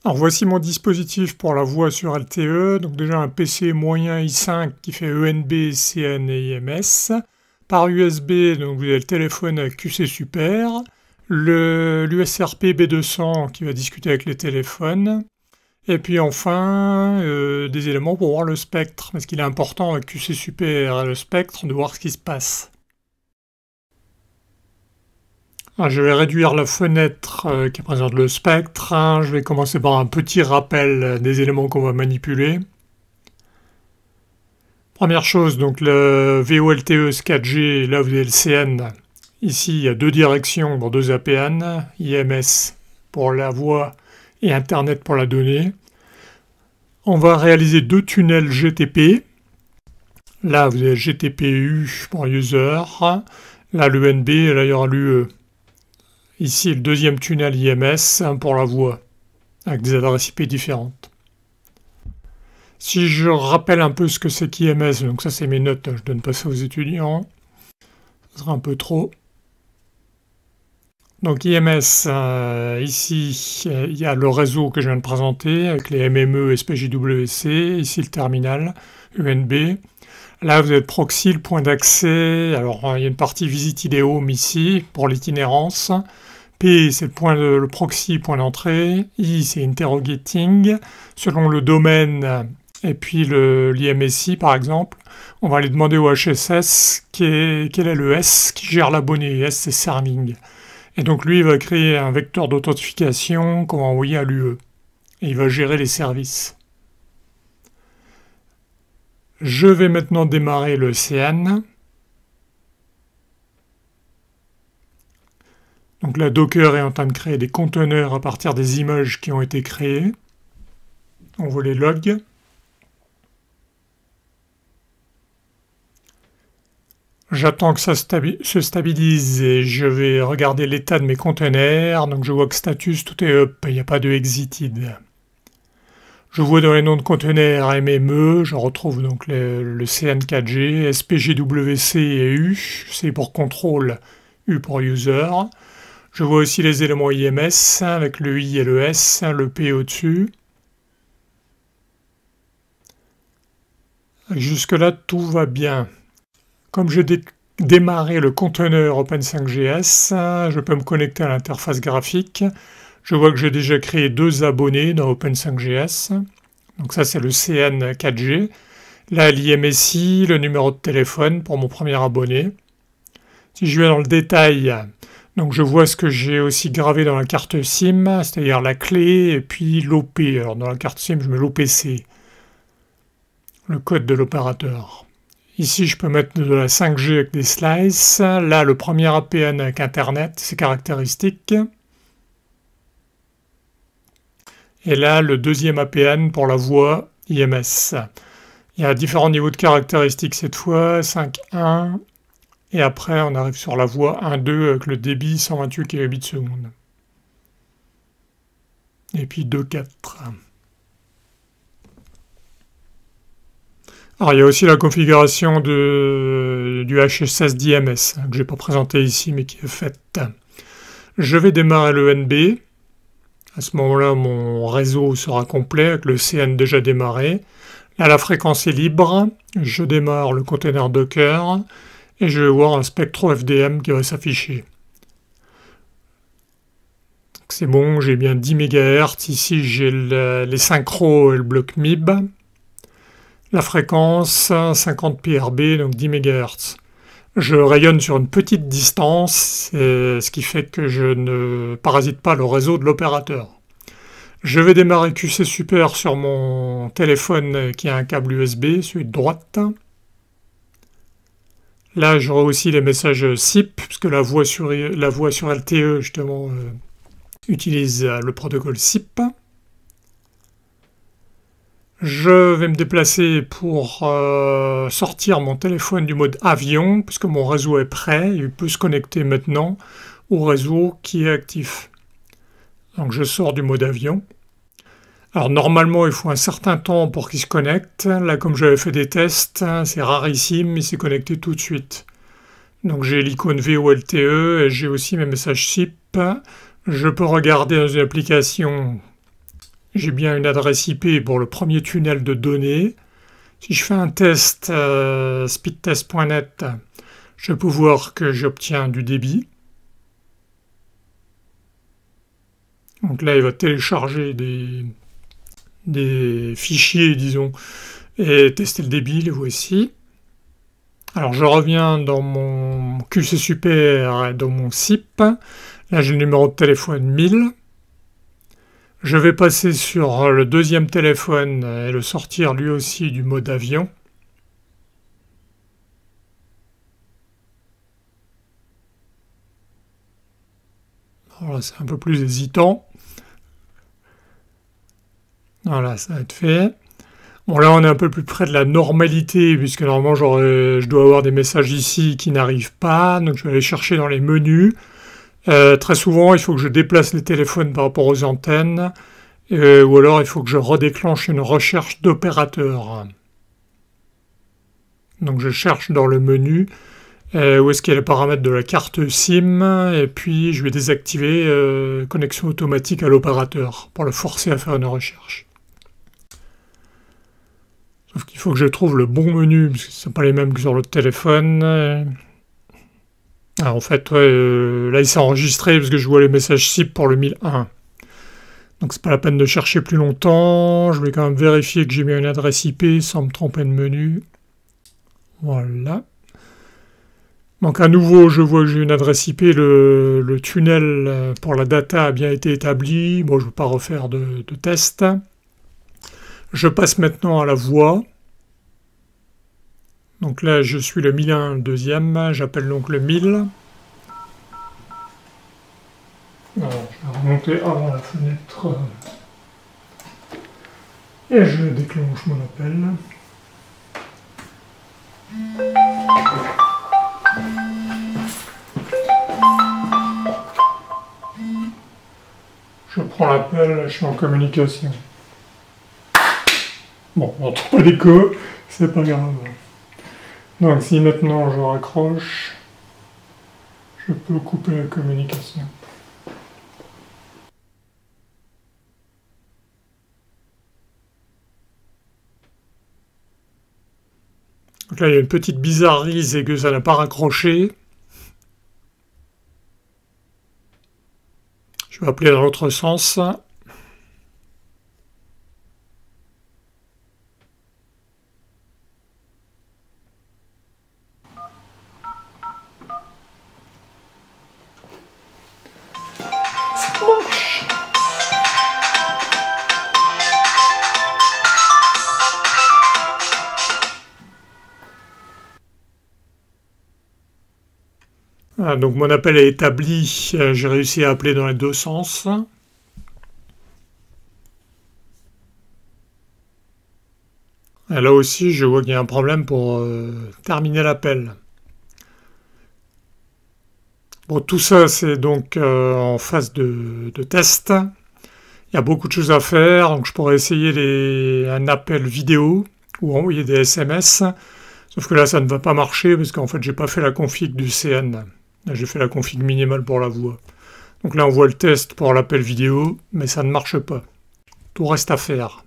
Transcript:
Alors voici mon dispositif pour la voix sur LTE. Donc déjà un PC moyen i5 qui fait ENB, CN et IMS. Par USB, donc vous avez le téléphone QC Super, l'USRP B200 qui va discuter avec les téléphones. Et puis enfin, des éléments pour voir le spectre, parce qu'il est important avec QC Super et le spectre de voir ce qui se passe. Alors, je vais réduire la fenêtre qui présente le spectre. Je vais commencer par un petit rappel des éléments qu'on va manipuler. Première chose, donc le VoLTE 4G, là vous avez le CN. Ici, il y a deux directions pour deux APN, IMS pour la voix et Internet pour la donnée. On va réaliser deux tunnels GTP. Là, vous avez GTP-U pour user. Là, l'ENB, et là, il y aura l'UE. Ici, le deuxième tunnel IMS pour la voix, avec des adresses IP différentes. Si je rappelle un peu ce que c'est qu'IMS, donc ça c'est mes notes, je donne pas ça aux étudiants, ce sera un peu trop. Donc IMS, ici il y a le réseau que je viens de présenter avec les MME, SPJWC, ici le terminal, UNB. Là vous avez le proxy, le point d'accès, alors il y a une partie visit ID home ici pour l'itinérance. P c'est le proxy, point d'entrée. I c'est interrogating, selon le domaine. Et puis l'IMSI, par exemple, on va aller demander au HSS quel est le S qui gère l'abonné. S, c'est serving. Et donc lui, il va créer un vecteur d'authentification qu'on va envoyer à l'UE. Et il va gérer les services. Je vais maintenant démarrer le CN. Donc la Docker est en train de créer des conteneurs à partir des images qui ont été créées. On voit les logs. J'attends que ça se stabilise et je vais regarder l'état de mes conteneurs. Donc je vois que status, tout est up, il n'y a pas de exited. Je vois dans les noms de conteneurs MME, je retrouve donc le CN4G, SPGWC et U, C pour contrôle, U pour user. Je vois aussi les éléments IMS avec le I et le S, le P au-dessus. Jusque-là, tout va bien. Comme j'ai démarré le conteneur Open5GS, je peux me connecter à l'interface graphique. Je vois que j'ai déjà créé deux abonnés dans Open5GS. Donc ça, c'est le CN 4G. Là, l'IMSI, le numéro de téléphone pour mon premier abonné. Si je vais dans le détail, donc je vois ce que j'ai aussi gravé dans la carte SIM, c'est-à-dire la clé et puis l'OP. Alors dans la carte SIM, je mets l'OPC, le code de l'opérateur. Ici, je peux mettre de la 5G avec des slices. Là, le premier APN avec Internet, ses caractéristiques. Et là, le deuxième APN pour la voix IMS. Il y a différents niveaux de caractéristiques cette fois, 5.1. Et après, on arrive sur la voix 1.2 avec le débit 128 kbps. Et puis 2.4. Alors, il y a aussi la configuration du HSS d'IMS, que je n'ai pas présenté ici, mais qui est faite. Je vais démarrer le NB. À ce moment-là, mon réseau sera complet, avec le CN déjà démarré. Là, la fréquence est libre. Je démarre le container Docker, et je vais voir un spectro FDM qui va s'afficher. C'est bon, j'ai bien 10 MHz. Ici, j'ai les synchros et le bloc MIB. La fréquence, 50 PRB, donc 10 MHz. Je rayonne sur une petite distance, ce qui fait que je ne parasite pas le réseau de l'opérateur. Je vais démarrer QC Super sur mon téléphone qui a un câble USB, celui de droite. Là, j'aurai aussi les messages SIP, puisque la voix sur LTE, justement, utilise le protocole SIP. Je vais me déplacer pour sortir mon téléphone du mode avion, puisque mon réseau est prêt, il peut se connecter maintenant au réseau qui est actif. Donc je sors du mode avion. Alors normalement il faut un certain temps pour qu'il se connecte. Là comme j'avais fait des tests, c'est rarissime, il s'est connecté tout de suite. Donc j'ai l'icône VoLTE et j'ai aussi mes messages SIP. Je peux regarder dans une application j'ai bien une adresse IP pour le premier tunnel de données. Si je fais un test speedtest.net, je peux voir que j'obtiens du débit. Donc là, il va télécharger des fichiers, disons, et tester le débit, les voici. Alors je reviens dans mon QC Super, dans mon SIP. Là, j'ai le numéro de téléphone 1000. Je vais passer sur le deuxième téléphone et le sortir lui aussi du mode avion. Voilà, c'est un peu plus hésitant. Voilà, ça va être fait. Bon, là, on est un peu plus près de la normalité, puisque normalement, je dois avoir des messages ici qui n'arrivent pas. Donc, je vais aller chercher dans les menus. Très souvent, il faut que je déplace les téléphones par rapport aux antennes. Ou alors, il faut que je redéclenche une recherche d'opérateur. Donc, je cherche dans le menu où est-ce qu'il y a les paramètres de la carte SIM. Et puis, je vais désactiver connexion automatique à l'opérateur pour le forcer à faire une recherche. Sauf qu'il faut que je trouve le bon menu, parce que ce ne sont pas les mêmes que sur le téléphone. Ah, en fait, ouais, là, il s'est enregistré parce que je vois les messages SIP pour le 1001. Donc, c'est pas la peine de chercher plus longtemps. Je vais quand même vérifier que j'ai bien une adresse IP sans me tromper de menu. Voilà. Donc, à nouveau, je vois que j'ai une adresse IP. Le tunnel pour la data a bien été établi. Bon, je ne veux pas refaire de test. Je passe maintenant à la voix. Donc là, je suis le 1001, le deuxième. J'appelle donc le 1000. Alors, je vais remonter avant la fenêtre. Et je déclenche mon appel. Je prends l'appel, je suis en communication. Bon, on trouve pas d'écho, c'est pas grave. Donc si maintenant je raccroche, je peux couper la communication. Donc là il y a une petite bizarrerie, c'est que ça n'a pas raccroché. Je vais appeler dans l'autre sens. Voilà, donc mon appel est établi, j'ai réussi à appeler dans les deux sens. Et là aussi, je vois qu'il y a un problème pour terminer l'appel. Bon, tout ça, c'est donc en phase de test. Il y a beaucoup de choses à faire, donc je pourrais essayer un appel vidéo ou envoyer des SMS. Sauf que là, ça ne va pas marcher parce qu'en fait, j'ai pas fait la config du CN. Là, j'ai fait la config minimale pour la voix. Donc là, on voit le test pour l'appel vidéo, mais ça ne marche pas. Tout reste à faire.